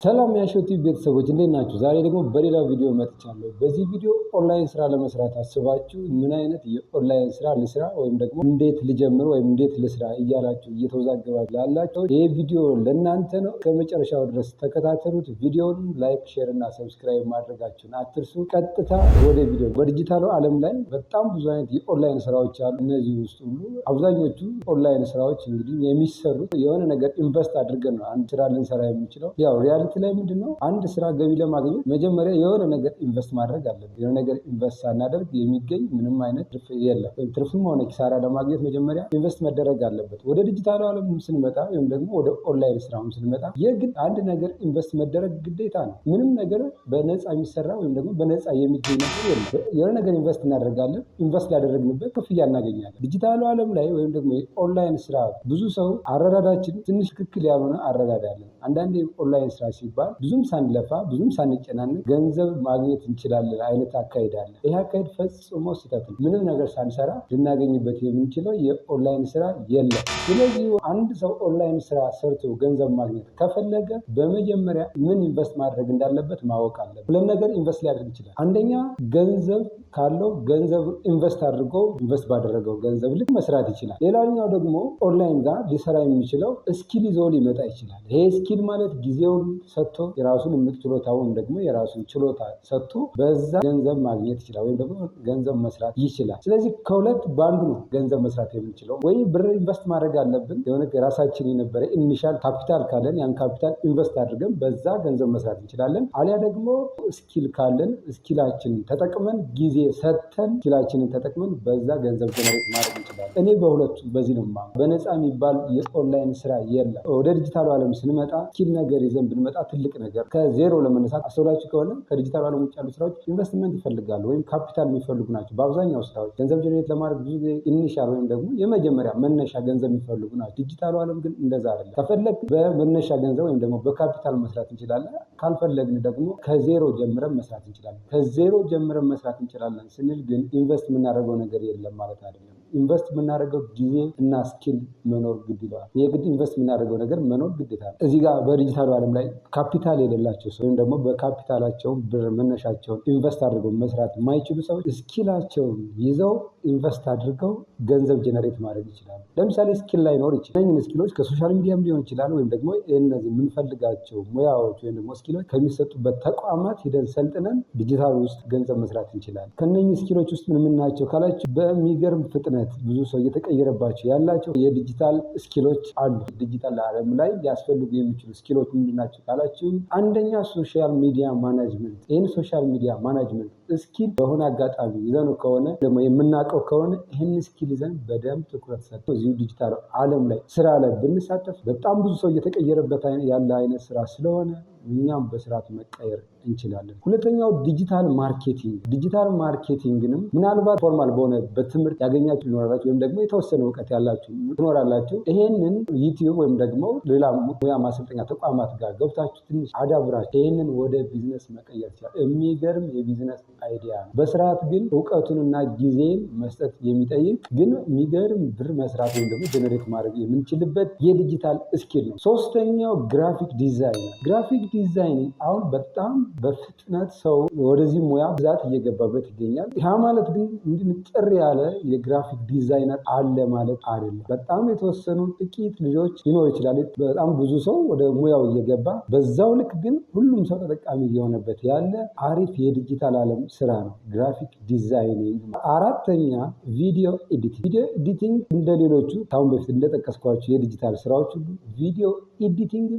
ሰላም ያሾቲ ቤተሰቦች እንዴት ናችሁ? ዛሬ ደግሞ በሌላ ቪዲዮ መጥቻለሁ። በዚህ ቪዲዮ ኦንላይን ስራ ለመስራት አስባችሁ ምን አይነት የኦንላይን ስራ ልስራ ወይም ደግሞ እንዴት ልጀምር ወይም እንዴት ልስራ እያላችሁ እየተወዛገባችሁ ላላችሁ ይህ ቪዲዮ ለእናንተ ነው። ከመጨረሻው ድረስ ተከታተሉት። ቪዲዮውን ላይክ፣ ሼር እና ሰብስክራይብ ማድረጋችሁን አትርሱ። ቀጥታ ወደ ቪዲዮ። በዲጂታሉ ዓለም ላይ በጣም ብዙ አይነት የኦንላይን ስራዎች አሉ። እነዚህ ውስጥ ሁሉ አብዛኞቹ ኦንላይን ስራዎች እንግዲህ የሚሰሩት የሆነ ነገር ኢንቨስት አድርገን ነው አንድ ስራ ልንሰራ የምንችለው። ያው ሪያሊቲ ላይ ምንድነው አንድ ስራ ገቢ ለማግኘት መጀመሪያ የሆነ ነገር ኢንቨስት ማድረግ አለብን። የሆነ ነገር ኢንቨስት ሳናደርግ የሚገኝ ምንም አይነት ትርፍ የለም። ወይም ትርፍም ሆነ ኪሳራ ለማግኘት መጀመሪያ ኢንቨስት መደረግ አለበት። ወደ ዲጂታሉ ዓለም ስንመጣ ወይም ደግሞ ወደ ኦንላይን ስራም ስንመጣ የግድ አንድ ነገር ኢንቨስት መደረግ ግዴታ ነው። ምንም ነገር በነፃ የሚሰራ ወይም ደግሞ በነፃ የሚገኝ ነገር የለም። የሆነ ነገር ኢንቨስት እናደርጋለን። ኢንቨስት ላደረግንበት ክፍያ እናገኛለን። ዲጂታሉ ዓለም ላይ ወይም ደግሞ የኦንላይን ስራ ብዙ ሰው አረዳዳችን ትንሽ ትክክል ያልሆነ አረዳድ አለን። አንዳንድ ኦንላይን ስራ ሲባል ብዙም ሳንለፋ ብዙም ሳንጨናነቅ ገንዘብ ማግኘት እንችላለን አይነት አካሄድ አለ። ይህ አካሄድ ፈጽሞ ስህተት ነው። ምንም ነገር ሳንሰራ ልናገኝበት የምንችለው የኦንላይን ስራ የለም። ስለዚህ አንድ ሰው ኦንላይን ስራ ሰርቶ ገንዘብ ማግኘት ከፈለገ በመጀመሪያ ምን ኢንቨስት ማድረግ እንዳለበት ማወቅ አለበት። ሁለት ነገር ኢንቨስት ሊያደርግ ይችላል። አንደኛ ገንዘብ ካለው ገንዘብ ኢንቨስት አድርጎ ኢንቨስት ባደረገው ገንዘብ ልክ መስራት ይችላል። ሌላኛው ደግሞ ኦንላይን ጋር ሊሰራ የሚችለው ስኪል ይዞ ሊመጣ ይችላል። ይሄ ስኪል ማለት ጊዜውን ሰጥቶ የራሱን እምቅ ችሎታውን ደግሞ የራሱን ችሎታ ሰጥቶ በዛ ገንዘብ ማግኘት ይችላል ወይም ደግሞ ገንዘብ መስራት ይችላል። ስለዚህ ከሁለት በአንዱ ነው ገንዘብ መስራት የምንችለው። ወይ ብር ኢንቨስት ማድረግ አለብን። የሆነ የራሳችን የነበረ ኢኒሻል ካፒታል ካለን ያን ካፒታል ኢንቨስት አድርገን በዛ ገንዘብ መስራት እንችላለን። አሊያ ደግሞ ስኪል ካለን ስኪላችንን ተጠቅመን ጊዜ ሰጥተን ስኪላችንን ተጠቅመን በዛ ገንዘብ ጀነሬት ማድረግ እንችላለን። እኔ በሁለቱ በዚህ ነው የማምነው። በነፃ የሚባል የኦንላይን ስራ የለም። ወደ ዲጂታሉ ዓለም ስንመጣ ስኪል ነገር ይዘን ብንመጣ ትልቅ ነገር ከዜሮ ለመነሳት አስተውላችሁ ከሆነ ከዲጂታሉ ዓለም ውጭ ያሉ ስራዎች ኢንቨስትመንት ይፈልጋሉ ወይም ካፒታል የሚፈልጉ ናቸው። በአብዛኛው ስራዎች ገንዘብ ጀነሬት ለማድረግ ብዙ ጊዜ ኢኒሻል ወይም ደግሞ የመጀመሪያ መነሻ ገንዘብ የሚፈልጉ ናቸው። ዲጂታሉ ዓለም ግን እንደዛ አይደለም። ከፈለግ በመነሻ ገንዘብ ወይም ደግሞ በካፒታል መስራት እንችላለን። ካልፈለግን ደግሞ ከዜሮ ጀምረን መስራት እንችላለን። ከዜሮ ጀምረን መስራት እንችላለን ስንል ግን ኢንቨስት የምናደርገው ነገር የለም ማለት አይደለም። ኢንቨስት የምናደርገው ጊዜ እና ስኪል መኖር ግድ ይለዋል። የግድ ኢንቨስት የምናደርገው ነገር መኖር ግዴታ ነው። እዚህ ጋር በዲጂታሉ ዓለም ላይ ካፒታል የሌላቸው ሰው ወይም ደግሞ በካፒታላቸውን ብር መነሻቸውን ኢንቨስት አድርገው መስራት የማይችሉ ሰዎች ስኪላቸውን ይዘው ኢንቨስት አድርገው ገንዘብ ጀነሬት ማድረግ ይችላሉ። ለምሳሌ ስኪል ላይኖር ይችላል። እነኝህን ስኪሎች ከሶሻል ሚዲያም ሊሆን ይችላል ወይም ደግሞ እነዚህ የምንፈልጋቸው ሙያዎች ወይም ደግሞ ስኪሎች ከሚሰጡበት ተቋማት ሂደን ሰልጥነን ዲጂታል ውስጥ ገንዘብ መስራት እንችላለን። ከእነኝህ ስኪሎች ውስጥ ምን ናቸው ካላችሁ በሚገርም ፍጥነት ብዙ ሰው እየተቀየረባቸው ያላቸው የዲጂታል ስኪሎች አሉ። ዲጂታል ዓለም ላይ ሊያስፈልጉ የሚችሉ ስኪሎች ምንድናቸው ካላችሁ አንደኛ ሶሻል ሚዲያ ማናጅመንት። ይህን ሶሻል ሚዲያ ማናጅመንት ስኪል በሆነ አጋጣሚ ይዘን ከሆነ ደግሞ የምናውቀው ከሆነ ይህን ስኪል ይዘን በደንብ ትኩረት ሰጥቶ እዚሁ ዲጂታል ዓለም ላይ ስራ ላይ ብንሳተፍ በጣም ብዙ ሰው እየተቀየረበት ያለ አይነት ስራ ስለሆነ እኛም በስርዓት መቀየር እንችላለን። ሁለተኛው ዲጂታል ማርኬቲንግ። ዲጂታል ማርኬቲንግንም ምናልባት ፎርማል በሆነ በትምህርት ያገኛችሁ ይኖራላችሁ ወይም ደግሞ የተወሰነ እውቀት ያላችሁ ትኖራላችሁ። ይሄንን ዩቲዩብ ወይም ደግሞ ሌላ ሙያ ማሰልጠኛ ተቋማት ጋር ገብታችሁ ትንሽ አዳብራችሁ ይሄንን ወደ ቢዝነስ መቀየር ይችላል። የሚገርም የቢዝነስ አይዲያ ነው። በስርዓት ግን እውቀቱንና ጊዜን መስጠት የሚጠይቅ ግን የሚገርም ብር መስራት ወይም ደግሞ ጀነሬት ማድረግ የምንችልበት የዲጂታል ስኪል ነው። ሶስተኛው ግራፊክ ዲዛይን። ግራፊክ ዲዛይኒንግ አሁን በጣም በፍጥነት ሰው ወደዚህ ሙያ ብዛት እየገባበት ይገኛል። ያ ማለት ግን እንድንጥር ያለ የግራፊክ ዲዛይነር አለ ማለት አይደለም። በጣም የተወሰኑ ጥቂት ልጆች ሊኖር ይችላል። በጣም ብዙ ሰው ወደ ሙያው እየገባ በዛው ልክ ግን ሁሉም ሰው ተጠቃሚ እየሆነበት ያለ አሪፍ የዲጂታል ዓለም ስራ ነው ግራፊክ ዲዛይኒንግ። አራተኛ ቪዲዮ ኤዲቲንግ። ቪዲዮ ኤዲቲንግ እንደሌሎቹ ታሁን በፊት እንደጠቀስኳቸው የዲጂታል ስራዎች ሁሉ ቪዲዮ ኤዲቲንግ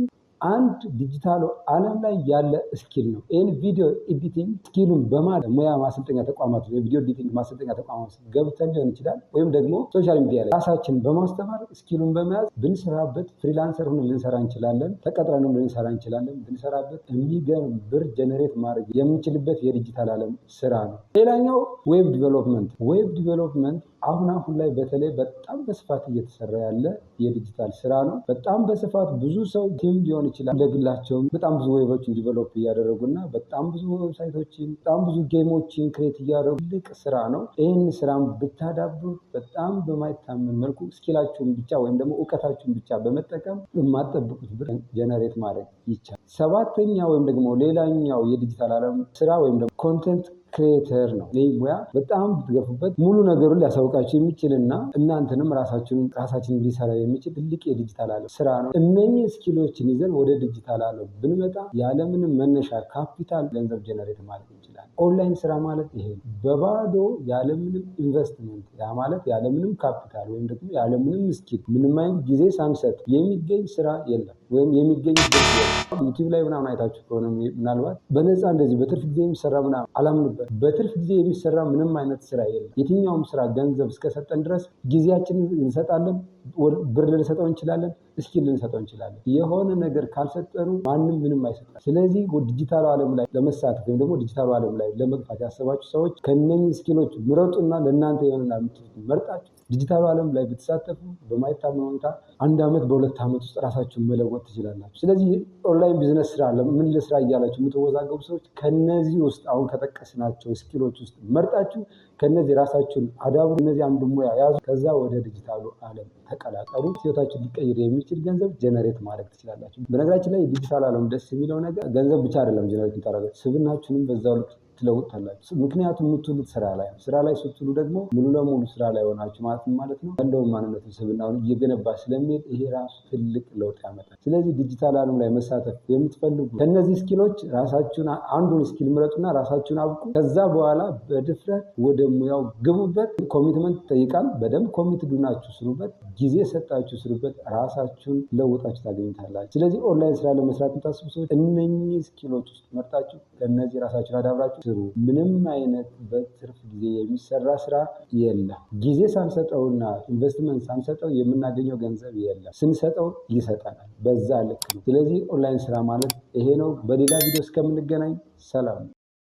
አንድ ዲጂታሉ ዓለም ላይ ያለ ስኪል ነው። ይህን ቪዲዮ ኤዲቲንግ ስኪሉን በማለት ሙያ ማሰልጠኛ ተቋማት የቪዲዮ ኤዲቲንግ ማሰልጠኛ ተቋማት ገብተን ሊሆን ይችላል ወይም ደግሞ ሶሻል ሚዲያ ላይ ራሳችን በማስተማር ስኪሉን በመያዝ ብንሰራበት ፍሪላንሰር ሆነን ልንሰራ እንችላለን። ተቀጥረንም ልንሰራ እንችላለን። ብንሰራበት የሚገርም ብር ጀነሬት ማድረግ የምንችልበት የዲጂታል ዓለም ስራ ነው። ሌላኛው ዌብ ዲቨሎፕመንት። ዌብ ዲቨሎፕመንት አሁን ላይ በተለይ በጣም በስፋት እየተሰራ ያለ የዲጂታል ስራ ነው። በጣም በስፋት ብዙ ሰው ቲም ሊሆን ይችላል ለግላቸው በጣም ብዙ ዌቦችን ዲቨሎፕ እያደረጉና በጣም ብዙ ዌብሳይቶችን በጣም ብዙ ጌሞችን ክሬት እያደረጉ ትልቅ ስራ ነው። ይህን ስራም ብታዳብሩ በጣም በማይታመን መልኩ ስኪላችሁን ብቻ ወይም ደግሞ እውቀታችሁን ብቻ በመጠቀም የማጠብቁት ብር ጀነሬት ማድረግ ይቻላል። ሰባተኛ ወይም ደግሞ ሌላኛው የዲጂታል ዓለም ስራ ወይም ደግሞ ኮንተንት ክሬተር ነው። ይህ ሙያ በጣም ብትገፉበት ሙሉ ነገሩን ሊያሳውቃችሁ የሚችልና እናንተንም ራሳችንን ሊሰራ የሚችል ትልቅ የዲጂታል ዓለም ስራ ነው። እነኚህ ስኪሎችን ይዘን ወደ ዲጂታል ዓለም ብንመጣ ያለምንም መነሻ ካፒታል ገንዘብ ጀነሬት ማለት እንችላለን። ኦንላይን ስራ ማለት ይሄ ነው። በባዶ ያለምንም ኢንቨስትመንት፣ ያ ማለት ያለምንም ካፒታል ወይም ደግሞ ያለምንም ስኪል ምንም አይነት ጊዜ ሳንሰጥ የሚገኝ ስራ የለም ወይም የሚገኝ ዩቲዩብ ላይ ምናምን አይታችሁ ከሆነ ምናልባት በነፃ እንደዚህ በትርፍ ጊዜ የሚሰራ ምናምን አላምንበት። በትርፍ ጊዜ የሚሰራ ምንም አይነት ስራ የለም። የትኛውም ስራ ገንዘብ እስከሰጠን ድረስ ጊዜያችንን እንሰጣለን፣ ብር ልንሰጠው እንችላለን፣ ስኪል ልንሰጠው እንችላለን። የሆነ ነገር ካልሰጠኑ ማንም ምንም አይሰጣል። ስለዚህ ዲጂታሉ ዓለም ላይ ለመሳተፍ ወይም ደግሞ ዲጂታሉ ዓለም ላይ ለመግፋት ያሰባችሁ ሰዎች ከነኚህ ስኪሎች ምረጡና ለእናንተ የሆነና መርጣችሁ ዲጂታሉ ዓለም ላይ ብትሳተፉ በማይታመን ሁኔታ 1 ዓመት በ2 ዓመት ውስጥ ራሳችሁን መለወጥ ትችላላችሁ። ስለዚህ ኦንላይን ቢዝነስ ስራ ምን ልስራ እያላችሁ የምትወዛገቡ ሰዎች ከነዚህ ውስጥ አሁን ከጠቀስናቸው ስኪሎች ውስጥ መርጣችሁ ከነዚህ ራሳችሁን አዳብሩ። እነዚህ አንድ ሙያ ያዙ። ከዛ ወደ ዲጂታሉ ዓለም ተቀላቀሉ። ህይወታችሁን ሊቀይር የሚችል ገንዘብ ጀነሬት ማድረግ ትችላላችሁ። በነገራችን ላይ ዲጂታል ዓለም ደስ የሚለው ነገር ገንዘብ ብቻ አይደለም ጀነሬት የምታደርጉት፣ ስብዕናችሁንም በዛው ልክ ትለውጣላችሁ። ምክንያቱም የምትውሉት ስራ ላይ ነው። ስራ ላይ ስትውሉ ደግሞ ሙሉ ለሙሉ ስራ ላይ ሆናችሁ ማለት ነው ያለውን ማንነቱን ስብዕናውን እየገነባ ስለሚሄድ ይሄ ራሱ ትልቅ ለውጥ ያመጣል። ስለዚህ ዲጂታል ዓለም ላይ መሳተፍ የምትፈልጉ ከነዚህ ስኪሎች ራሳችሁን አንዱን ስኪል ምረጡና ራሳችሁን አብቁ። ከዛ በኋላ በድፍረት ወደ ሙያው ግቡበት። ኮሚትመንት ይጠይቃል። በደንብ ኮሚትድ ናችሁ ስሩበት፣ ጊዜ ሰጣችሁ ስሩበት፣ ራሳችሁን ለውጣችሁ ታገኙታላችሁ። ስለዚህ ኦንላይን ስራ ለመስራት የምታስቡ ሰዎች እነኚህ ስኪሎች ውስጥ መርጣችሁ ከነዚህ ራሳችሁን አዳብራችሁ ስሩ። ምንም አይነት በትርፍ ጊዜ የሚሰራ ስራ የለም። ጊዜ ሳንሰጠውና ኢንቨስትመንት ሳንሰጠው የምናገኘው ገንዘብ የለም። ስንሰጠው ይሰጠናል። በዛ ልክ ነው። ስለዚህ ኦንላይን ስራ ማለት ይሄ ነው። በሌላ ቪዲዮ እስከምንገናኝ ሰላም።